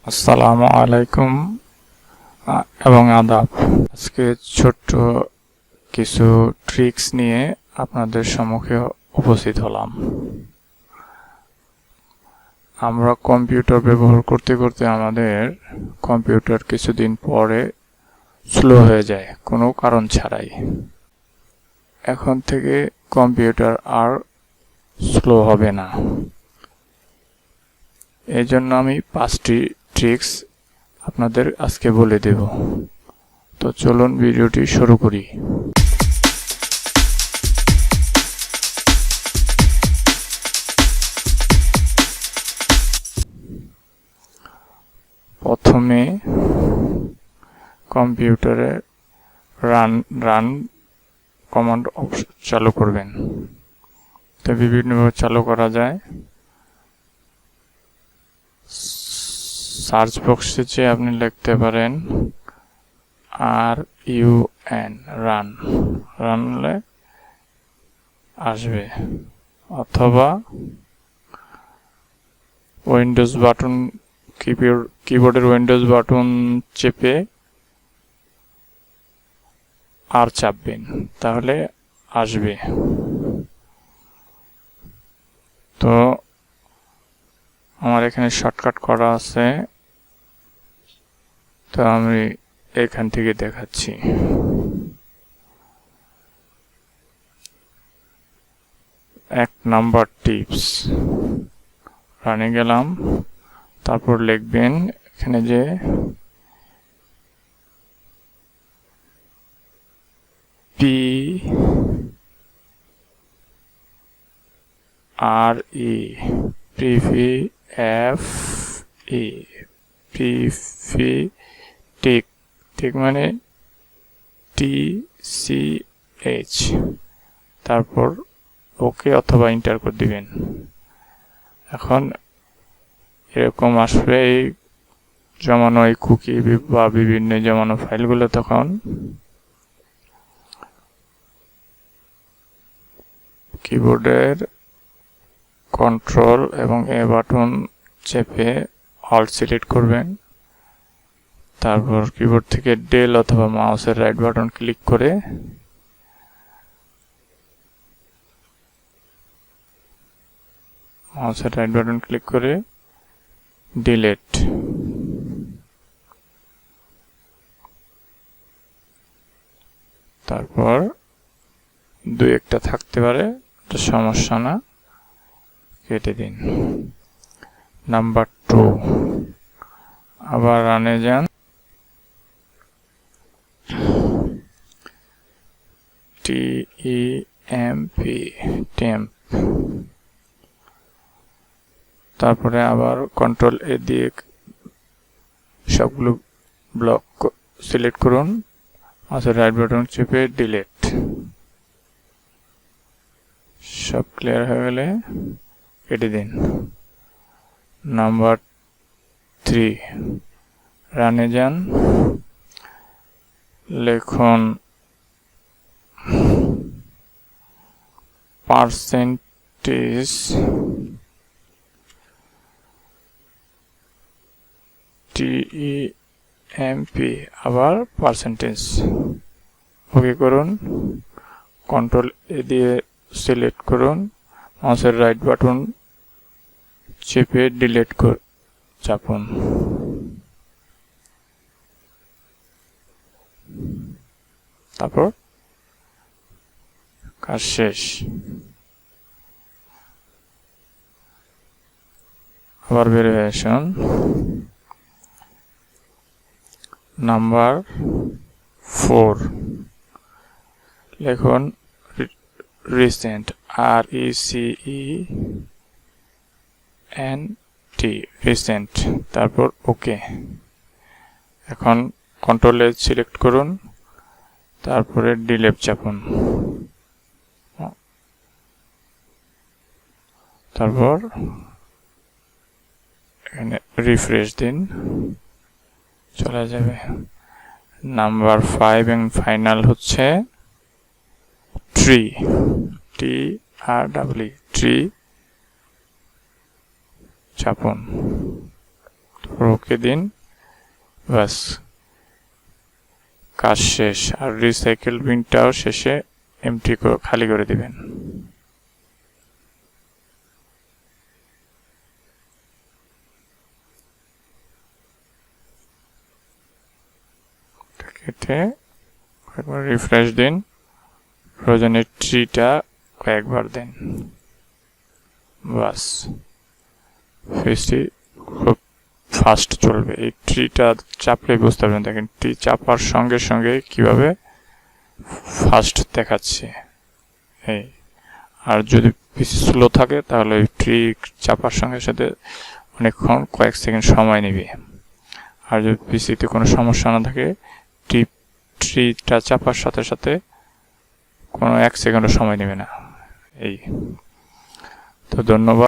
আসসালামু আলাইকুম এবং আদাব। আজকে ছোট্ট কিছু ট্রিক্স নিয়ে আপনাদের সম্মুখে উপস্থিত হলাম। আমরা কম্পিউটার ব্যবহার করতে করতে আমাদের কম্পিউটার কিছুদিন পরে স্লো হয়ে যায় কোনো কারণ ছাড়াই। এখন থেকে কম্পিউটার আর স্লো হবে না। এই জন্য আমি 5টি ট্রিক্স আপনাদের আজকে বলে দেব। তো চলুন ভিডিওটি শুরু করি। প্রথমে কম্পিউটারে রান কমান্ড চালু করবেন। তো বিভিন্নভাবে চালু করা যায়। সার্চ বক্সে যে আপনি লিখতে পারেন RUN রানলে আসবে, অথবা উইন্ডোজ বাটন কিবোর্ডের উইন্ডোজ বাটন চেপে আর চাপবেন, তাহলে আসবে। তো আমার এখানে শর্টকাট করা আছে, তো আমি এখান থেকে দেখাচ্ছি। 1 নাম্বার টিপস, রানে গেলাম, তারপর লিখবেন এখানে যে ঠিক মানে TCH, তারপর ওকে অথবা এন্টার করে দিবেন। এখন এরকম আসবে, এই জমানো এই কুকি বা বিভিন্ন জমানো ফাইলগুলো তখন কিবোর্ডের কন্ট্রোল এবং এ বাটন চেপে অল সিলেক্ট করবেন। তারপর কিবোর্ড থেকে ডেল অথবা মাউসের রাইট বাটন ক্লিক করে ডিলিট। তারপর 2-1টা থাকতে পারে, তো সমস্যা না, কেটে দিন। নাম্বার 2, আবার রানে যান। temp, তারপরে আবার কন্ট্রোল এ দিয়ে সবগুলো ব্লক সিলেক্ট করুন, মাউসের রাইট বাটন চেপে ডিলিট। সব ক্লিয়ার হয়ে গেলে কেটে দিন। নাম্বার 3, রানে যান, লিখুন পার্সেন্টেজ TEMP, আবার পার্সেন্টেজ, ওকে করুন। কন্ট্রোল এ দিয়ে সিলেক্ট করুন, মাউসের রাইট বাটন চেপে ডিলিট চাপুন। তারপর কাজ শেষ। আবার বেরিয়ে আসুন। নাম্বার 4, লিখুন রিসেন্ট, RECENT, রিসেন্ট, তারপর ওকে। এখন কন্ট্রোল এ সিলেক্ট করুন, তারপরে ডিলিট চাপুন। তারপর এখানে রিফ্রেশ দিন, চলে যাবে। নাম্বার 5 এবং ফাইনাল হচ্ছে ট্রি, TREE, ট্রি চাপুন। ওকে দিন, বাস কাজ শেষ। আর রিসাইকেল বিনটাও শেষে এমটি খালি করে দিবেন। কেটে কয়েকবার রিফ্রেশ দিন, প্রয়োজনে ট্রিটা কয়েকবার দেন, বাস পেজটি খুব ফাস্ট চলবে। এই ট্রিটা চাপলে বুঝতে পারবেন, দেখেন ট্রি চাপার সঙ্গে সঙ্গে কিভাবে ফাস্ট দেখাচ্ছে এই। আর যদি পিসি স্লো থাকে তাহলে ওই ট্রি চাপার সঙ্গে সাথে অনেকক্ষণ কয়েক সেকেন্ড সময় নেবে। আর যদি পিসিতে কোনো সমস্যা না থাকে ট্রিটা চাপার সাথে সাথে কোনো 1 সেকেন্ডও সময় নেবে না এই। তো ধন্যবাদ।